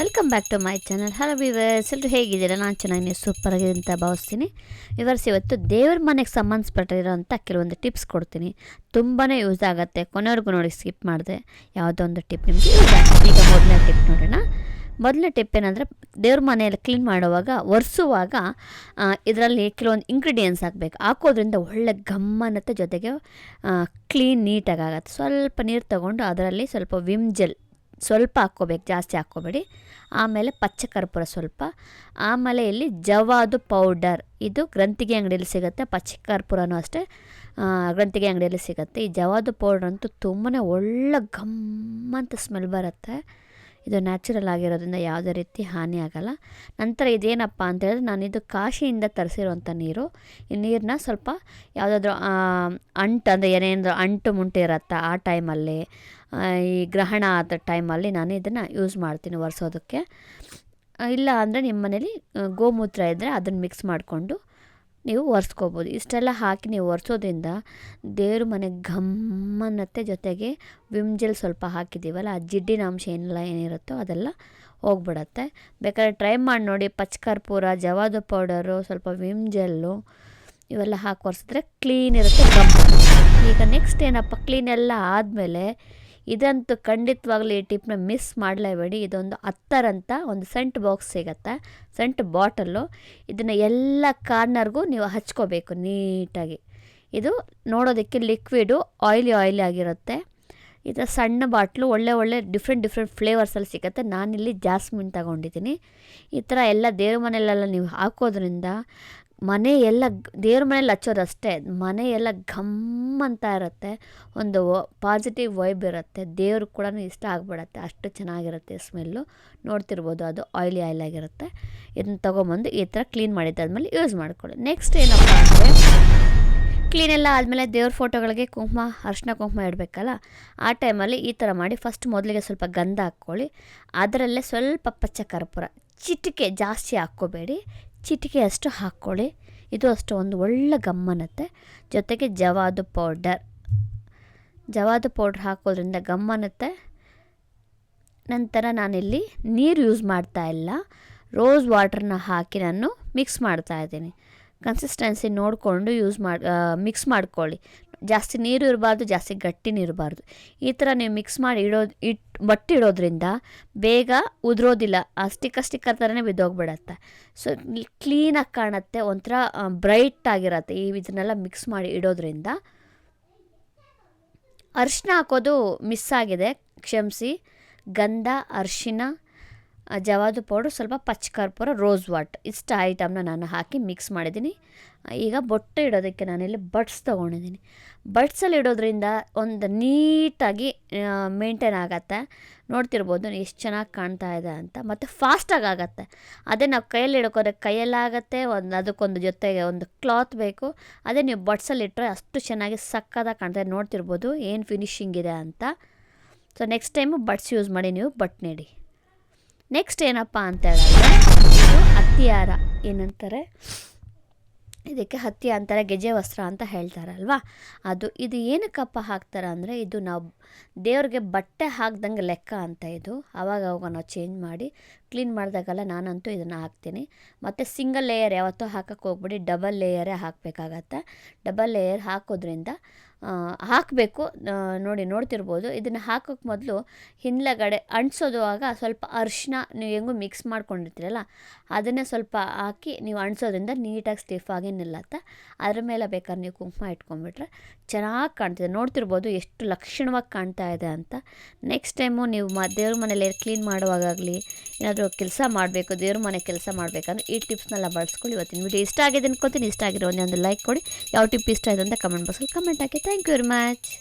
Welcome back to my channel. Hello viewers, ಎಲ್ಲರೂ ಹೇಗಿದ್ದೀರಾ? ನಾನು ಚೆನ್ನಾಗಿ, ನೀವು ಸೂಪರ್ ಆಗಿದೆ ಅಂತ ಭಾವಿಸ್ತೀನಿ. ವಿವರ್ಸ್, ಇವತ್ತು ದೇವ್ರ ಮನೆಗೆ ಸಂಬಂಧಪಟ್ಟಿರೋಂಥ ಕೆಲವೊಂದು ಟಿಪ್ಸ್ ಕೊಡ್ತೀನಿ. ತುಂಬಾ ಯೂಸ್ ಆಗುತ್ತೆ. ಕೊನೆವರೆಗೂ ನೋಡಿ, ಸ್ಕಿಪ್ ಮಾಡಿದೆ. ಯಾವುದೋ ಒಂದು ಟಿಪ್ ನಿಮಗೆ ಯೂಸ್ ಆಗುತ್ತೆ. ಈಗ ಮೊದಲನೇ ಟಿಪ್ ನೋಡೋಣ. ಮೊದಲನೇ ಟಿಪ್ ಏನಂದರೆ, ದೇವ್ರ ಮನೆಯಲ್ಲಿ ಕ್ಲೀನ್ ಮಾಡುವಾಗ, ಒರೆಸುವಾಗ ಇದರಲ್ಲಿ ಕೆಲವೊಂದು ಇಂಗ್ರೀಡಿಯೆಂಟ್ಸ್ ಹಾಕಬೇಕು. ಹಾಕೋದ್ರಿಂದ ಒಳ್ಳೆ ಗಮ್ಮನತೆ, ಜೊತೆಗೆ ಕ್ಲೀನ್ ನೀಟಾಗಿ ಆಗುತ್ತೆ. ಸ್ವಲ್ಪ ನೀರು ತೊಗೊಂಡು ಅದರಲ್ಲಿ ಸ್ವಲ್ಪ ವಿಮ್ ಜೆಲ್ ಸ್ವಲ್ಪ ಹಾಕ್ಕೋಬೇಕು, ಜಾಸ್ತಿ ಹಾಕ್ಕೋಬೇಡಿ. ಆಮೇಲೆ ಪಚ್ಚ ಕರ್ಪೂರ ಸ್ವಲ್ಪ, ಆಮೇಲೆ ಇಲ್ಲಿ ಜವಾದು ಪೌಡರ್, ಇದು ಗ್ರಂಥಿಗೆ ಅಂಗಡಿಯಲ್ಲಿ ಸಿಗುತ್ತೆ. ಪಚ್ಚ ಕರ್ಪೂರನೂ ಅಷ್ಟೇ ಗ್ರಂಥಿಗೆ ಅಂಗಡಿಯಲ್ಲಿ ಸಿಗುತ್ತೆ. ಈ ಜವಾದು ಪೌಡ್ರ್ ಅಂತೂ ತುಂಬಾ ಒಳ್ಳೆ ಗಮ್ಮಂತ ಸ್ಮೆಲ್ ಬರುತ್ತೆ. ಇದು ನ್ಯಾಚುರಲ್ ಆಗಿರೋದ್ರಿಂದ ಯಾವುದೇ ರೀತಿ ಹಾನಿ ಆಗೋಲ್ಲ. ನಂತರ ಇದೇನಪ್ಪ ಅಂತ ಹೇಳಿದ್ರೆ, ನಾನಿದು ಕಾಶಿಯಿಂದ ತರಿಸಿರುವಂಥ ನೀರು. ಈ ನೀರನ್ನ ಸ್ವಲ್ಪ ಯಾವುದಾದ್ರೂ ಅಂಟು ಅಂದರೆ ಏನೇನಾದರೂ ಅಂಟು ಮುಂಟು ಇರುತ್ತೆ ಆ ಟೈಮಲ್ಲಿ, ಈ ಗ್ರಹಣ ಆದ ಟೈಮಲ್ಲಿ ನಾನು ಇದನ್ನು ಯೂಸ್ ಮಾಡ್ತೀನಿ ಒರೆಸೋದಕ್ಕೆ. ಇಲ್ಲ ಅಂದರೆ ನಿಮ್ಮ ಮನೇಲಿ ಗೋಮೂತ್ರ ಇದ್ದರೆ ಅದನ್ನು ಮಿಕ್ಸ್ ಮಾಡಿಕೊಂಡು ನೀವು ಒರೆಸ್ಕೋಬೋದು. ಇಷ್ಟೆಲ್ಲ ಹಾಕಿ ನೀವು ಒರೆಸೋದ್ರಿಂದ ದೇವ್ರ ಮನೆ ಘಮ್ಮನ್ನತ್ತೆ. ಜೊತೆಗೆ ವಿಮ್ ಜೆಲ್ ಸ್ವಲ್ಪ ಹಾಕಿದ್ದೀವಲ್ಲ, ಆ ಜಿಡ್ಡಿನ ಅಂಶ ಏನಿರುತ್ತೋ ಅದೆಲ್ಲ ಹೋಗ್ಬಿಡತ್ತೆ. ಬೇಕಾದ್ರೆ ಟ್ರೈ ಮಾಡಿ ನೋಡಿ. ಪಚ್ಚ ಕರ್ಪೂರ, ಜವಾದು ಪೌಡರು, ಸ್ವಲ್ಪ ವಿಮ್ ಜೆಲ್ಲು ಇವೆಲ್ಲ ಹಾಕಿ ಒರೆಸಿದ್ರೆ ಕ್ಲೀನ್ ಇರುತ್ತೆ, ಗಮ್ಮ. ಈಗ ನೆಕ್ಸ್ಟ್ ಏನಪ್ಪ, ಕ್ಲೀನ್ ಎಲ್ಲ ಆದಮೇಲೆ ಇದಂತೂ ಖಂಡಿತವಾಗ್ಲೂ ಈ ಟಿಪ್ನ ಮಿಸ್ ಮಾಡಲೇಬೇಡಿ. ಇದೊಂದು 10 ಅಂತ ಒಂದು ಸೆಂಟ್ ಬಾಕ್ಸ್ ಸಿಗುತ್ತೆ, ಸೆಂಟ್ ಬಾಟಲ್ಲು. ಇದನ್ನು ಎಲ್ಲ ಕಾರ್ನರ್ಗೂ ನೀವು ಹಚ್ಕೋಬೇಕು ನೀಟಾಗಿ. ಇದು ನೋಡೋದಕ್ಕೆ ಲಿಕ್ವಿಡು ಆಯಿಲಿ ಆಗಿರುತ್ತೆ. ಈ ಥರ ಸಣ್ಣ ಬಾಟ್ಲು ಒಳ್ಳೆ ಡಿಫ್ರೆಂಟ್ ಫ್ಲೇವರ್ಸಲ್ಲಿ ಸಿಗುತ್ತೆ. ನಾನಿಲ್ಲಿ ಜಾಸ್ಮಿನ್ ತಗೊಂಡಿದ್ದೀನಿ. ಈ ಥರ ಎಲ್ಲ ದೇವ್ರ ಮನೆಯಲ್ಲೆಲ್ಲ ನೀವು ಹಾಕೋದ್ರಿಂದ ಮನೆ ಎಲ್ಲ, ದೇವ್ರ ಮನೇಲಿ ಹಚ್ಚೋದಷ್ಟೇ, ಮನೆ ಎಲ್ಲ ಘಮ್ ಅಂತ ಇರುತ್ತೆ. ಒಂದು ಪಾಸಿಟಿವ್ ವೈಬ್ ಇರುತ್ತೆ. ದೇವ್ರು ಕೂಡ ಇಷ್ಟ ಆಗಿಬಿಡತ್ತೆ, ಅಷ್ಟು ಚೆನ್ನಾಗಿರುತ್ತೆ ಸ್ಮೆಲ್ಲು. ನೋಡ್ತಿರ್ಬೋದು, ಅದು ಆಯಿಲಿ ಆಗಿರುತ್ತೆ. ಇದನ್ನ ತೊಗೊಂಬಂದು ಈ ಥರ ಕ್ಲೀನ್ ಮಾಡಿದ್ದಾದ್ಮೇಲೆ ಯೂಸ್ ಮಾಡ್ಕೊಳ್ಳಿ. ನೆಕ್ಸ್ಟ್ ಏನಪ್ಪ ಅಂದರೆ, ಕ್ಲೀನೆಲ್ಲ ಆದಮೇಲೆ ದೇವ್ರ ಫೋಟೋಗಳಿಗೆ ಅರಿಶಿನ ಕುಂಕುಮ ಇಡಬೇಕಲ್ಲ, ಆ ಟೈಮಲ್ಲಿ ಈ ಥರ ಮಾಡಿ ಮೊದಲಿಗೆ ಸ್ವಲ್ಪ ಗಂಧ ಹಾಕ್ಕೊಳ್ಳಿ. ಅದರಲ್ಲೇ ಸ್ವಲ್ಪ ಪಚ್ಚ ಕರ್ಪೂರ, ಚಿಟಿಕೆ, ಜಾಸ್ತಿ ಹಾಕ್ಕೋಬೇಡಿ, ಚಿಟಿಕೆ ಅಷ್ಟು ಹಾಕ್ಕೊಳ್ಳಿ. ಇದು ಅಷ್ಟು ಒಂದು ಒಳ್ಳೆ ಗಮ್ಮನತ್ತೆ. ಜೊತೆಗೆ ಜವಾದು ಪೌಡ್ರ್ ಹಾಕೋದ್ರಿಂದ ಗಮ್ಮನತ್ತೆ. ನಂತರ ನಾನಿಲ್ಲಿ ನೀರು ಯೂಸ್ ಮಾಡ್ತಾ ಇಲ್ಲ, ರೋಸ್ ವಾಟ್ರನ್ನ ಹಾಕಿ ನಾನು ಮಿಕ್ಸ್ ಮಾಡ್ತಾಯಿದ್ದೀನಿ. ಕನ್ಸಿಸ್ಟೆನ್ಸಿ ನೋಡಿಕೊಂಡು ಮಿಕ್ಸ್ ಮಾಡ್ಕೊಳ್ಳಿ. ಜಾಸ್ತಿ ನೀರು ಇರಬಾರ್ದು, ಜಾಸ್ತಿ ಗಟ್ಟಿನೂ ಇರಬಾರ್ದು. ಈ ಥರ ನೀವು ಮಿಕ್ಸ್ ಮಾಡಿ ಬಟ್ಟೆ ಇಡೋದ್ರಿಂದ ಬೇಗ ಉದುರೋದಿಲ್ಲ. ಸ್ಟಿಕ್ಕರ್ ಥರನೇ ಬಿದ್ದೋಗ್ಬಿಡತ್ತೆ. ಸೊ ಕ್ಲೀನಾಗಿ ಕಾಣುತ್ತೆ, ಒಂಥರ ಬ್ರೈಟ್ ಆಗಿರತ್ತೆ ಇದನ್ನೆಲ್ಲ ಮಿಕ್ಸ್ ಮಾಡಿ ಇಡೋದ್ರಿಂದ. ಅರಿಶಿನ ಹಾಕೋದು ಮಿಸ್ ಆಗಿದೆ, ಕ್ಷಮಿಸಿ. ಗಂಧ, ಅರಿಶಿನ, ಜವಾದು ಪೌಡ್ರ್, ಸ್ವಲ್ಪ ಪಚ್ಚ ಕರ್ಪೂರ, ರೋಸ್ ವಾಟರ್, ಇಷ್ಟು ಐಟಮ್ನ ನಾನು ಹಾಕಿ ಮಿಕ್ಸ್ ಮಾಡಿದ್ದೀನಿ. ಈಗ ಬೊಟ್ಟೆ ಇಡೋದಕ್ಕೆ ನಾನಿಲ್ಲಿ ಬಡ್ಸ್ ತೊಗೊಂಡಿದ್ದೀನಿ. ಬಡ್ಸಲ್ಲಿ ಇಡೋದ್ರಿಂದ ಒಂದು ನೀಟಾಗಿ ಮೇಂಟೈನ್ ಆಗುತ್ತೆ. ನೋಡ್ತಿರ್ಬೋದು ಎಷ್ಟು ಚೆನ್ನಾಗಿ ಕಾಣ್ತಾ ಇದೆ ಅಂತ. ಮತ್ತು ಫಾಸ್ಟಾಗಿ ಆಗುತ್ತೆ. ಅದೇ ನಾವು ಕೈಯಲ್ಲಿ ಇಡೋಕೋದ್ರೆ ಕೈಯಲ್ಲಾಗತ್ತೆ, ಅದಕ್ಕೊಂದು ಜೊತೆಗೆ ಒಂದು ಕ್ಲಾತ್ ಬೇಕು. ಅದೇ ನೀವು ಬಡ್ಸಲ್ಲಿ ಇಟ್ಟರೆ ಅಷ್ಟು ಚೆನ್ನಾಗಿ ಸಕ್ಕದಾಗಿ ಕಾಣ್ತಾ ಇದೆ. ನೋಡ್ತಿರ್ಬೋದು ಏನು ಫಿನಿಶಿಂಗ್ ಇದೆ ಅಂತ. So next time buds use ಮಾಡಿ ನೀವು ಬಟ್ಟೆ ಇಡಿ. ನೆಕ್ಸ್ಟ್ ಏನಪ್ಪ ಅಂತ ಹೇಳಿದ್ರೆ, ಇದು ಹತ್ತಿಯಾರ ಏನಂತಾರೆ, ಇದಕ್ಕೆ ಹತ್ತಿ ಅಂತಾರೆ, ಗೆಜೆ ವಸ್ತ್ರ ಅಂತ ಹೇಳ್ತಾರಲ್ವ ಅದು. ಇದು ಏನಕ್ಕಪ್ಪ ಹಾಕ್ತಾರೆ ಅಂದರೆ, ಇದು ನಾವು ದೇವ್ರಿಗೆ ಬಟ್ಟೆ ಹಾಕ್ದಂಗೆ ಲೆಕ್ಕ ಅಂತ. ಇದು ಅವಾಗ ನಾವು ಚೇಂಜ್ ಮಾಡಿ ಕ್ಲೀನ್ ಮಾಡಿದಾಗೆಲ್ಲ ನಾನಂತೂ ಇದನ್ನು ಹಾಕ್ತೀನಿ. ಮತ್ತು ಸಿಂಗಲ್ ಲೇಯರ್ ಯಾವತ್ತೂ ಹಾಕೋಕ್ಕೆ ಹೋಗ್ಬಿಡಿ, ಡಬಲ್ ಲೇಯರೇ ಹಾಕಬೇಕಾಗತ್ತೆ. ಡಬಲ್ ಲೇಯರ್ ಹಾಕೋದ್ರಿಂದ ಹಾಕಬೇಕು. ನೋಡ್ತಿರ್ಬೋದು. ಇದನ್ನು ಹಾಕೋಕ್ಕೆ ಮೊದಲು ಹಿಂದ್ಗಡೆ ಅಂಟಿಸೋದುವಾಗ ಸ್ವಲ್ಪ ಅರಿಶಿನ ನೀವು ಹೆಂಗೂ ಮಿಕ್ಸ್ ಮಾಡ್ಕೊಂಡಿರ್ತೀರಲ್ಲ, ಅದನ್ನೇ ಸ್ವಲ್ಪ ಹಾಕಿ ನೀವು ಅಂಟಿಸೋದ್ರಿಂದ ನೀಟಾಗಿ ಸ್ಟಿಫಾಗಿ ನಿಲ್ಲತ್ತೆ. ಅದ್ರ ಮೇಲೆ ಬೇಕಾದ್ರೆ ನೀವು ಕುಂಕುಮ ಇಟ್ಕೊಂಡ್ಬಿಟ್ರೆ ಚೆನ್ನಾಗಿ ಕಾಣ್ತಿದೆ. ನೋಡ್ತಿರ್ಬೋದು ಎಷ್ಟು ಲಕ್ಷಣವಾಗಿ ಕಾಣ್ತಾ ಇದೆ ಅಂತ. ನೆಕ್ಸ್ಟ್ ಟೈಮು ನೀವು ದೇವ್ರ ಮನೇಲಿ ಕ್ಲೀನ್ ಮಾಡುವಾಗಲಿ, ಏನಾದರೂ ಕೆಲಸ ಮಾಡಬೇಕು, ದೇವ್ರ ಮನೆ ಕೆಲಸ ಮಾಡಬೇಕಂದ್ರೆ ಈ ಟಿಪ್ಸ್ನೆಲ್ಲ ಬಳಸ್ಕೊಳ್ಳಿ. ಇವತ್ತಿನ ವಿಡಿಯೋ ಇಷ್ಟ ಆಗಿದೆ ಅನ್ಕೋತೀನಿ. ಇಷ್ಟ ಆಗಿರೋ ಒಂದು ಲೈಕ್ ಕೊಡಿ. ಯಾವ ಟಿಪ್ ಇಷ್ಟ ಆಯಿತು ಅಂತ ಕಮೆಂಟ್ ಬಾಕ್ಸಲ್ಲಿ ಕಮೆಂಟ್ ಹಾಕಿ. Thank you very much.